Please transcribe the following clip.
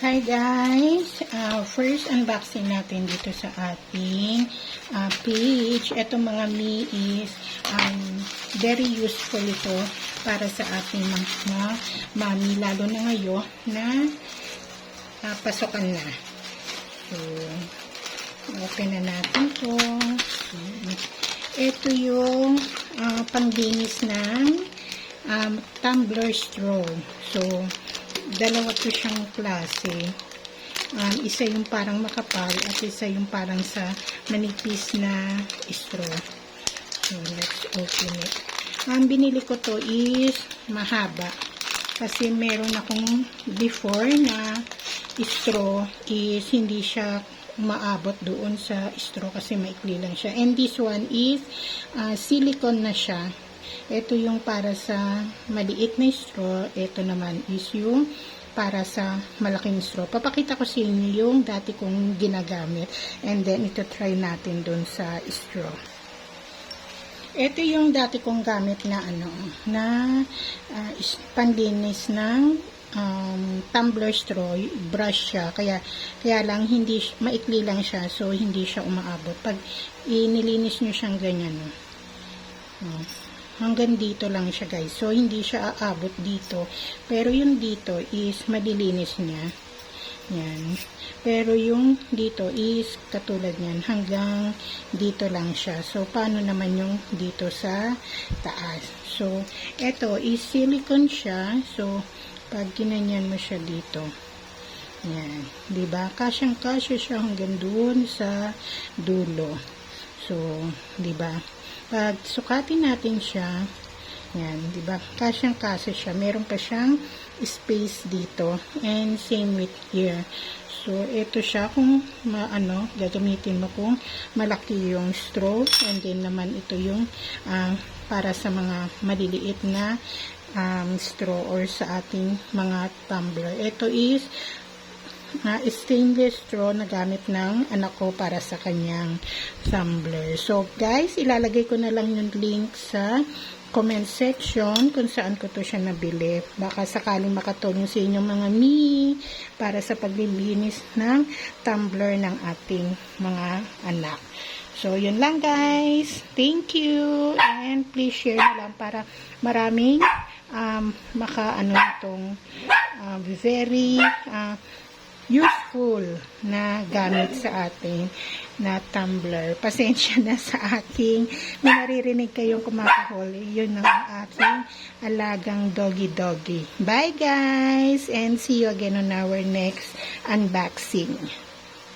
Hi guys! First unboxing natin dito sa ating page. Ito mga Mi is very useful ito para sa ating mga mami, lalo na ngayon na pasokan na. So, open na natin to. Ito yung panglinis ng tumbler straw. So, dalawa po siyang klase. Isa yung parang makapal at isa yung parang sa manipis na straw. So, let's open it. Ang binili ko to is mahaba. Kasi meron akong before na straw is hindi siya umaabot doon sa straw kasi maikli lang siya. And this one is silicone na siya. Ito yung para sa maliit na straw. Ito naman is yung para sa malaking straw. Papakita ko sa inyo yung dati kong ginagamit. And then, ito try natin dun sa straw. Ito yung dati kong gamit na panlinis ng tumbler straw. Brush siya. Kaya lang, maikli lang siya. So, hindi siya umaabot. Pag inilinis nyo siyang ganyan, hanggang dito lang siya guys. So, hindi siya aabot dito. Pero yung dito is malilinis niya. Yan. Pero yung dito is katulad niyan. Hanggang dito lang siya. So, paano naman yung dito sa taas? So, ito is silicone siya. So, pag ginanyan mo siya dito. Yan. Diba? Kasyang-kasya siya hanggang dun sa dulo. So, diba? Pag sukatin natin siya, yan, di ba? Kasyang-kasya siya. Meron pa siyang space dito. And same with here. So, ito siya kung gagamitin mo kung malaki yung straw. And then naman ito yung para sa mga maliliit na straw or sa ating mga tumbler. Ito is stainless straw na gamit ng anak ko para sa kanyang tumbler. So, guys, ilalagay ko na lang yung link sa comment section kung saan ko to siya nabili. Baka sakaling makatulong sa inyong mga Mi para sa paglilinis ng tumbler ng ating mga anak. So, yun lang guys. Thank you. And please share na lang para maraming itong very useful na gamit sa ating na tumbler. Pasensya na sa aking may naririnig kayong kumakahuli. Yun ang aking alagang doggy. Bye guys! And see you again on our next unboxing.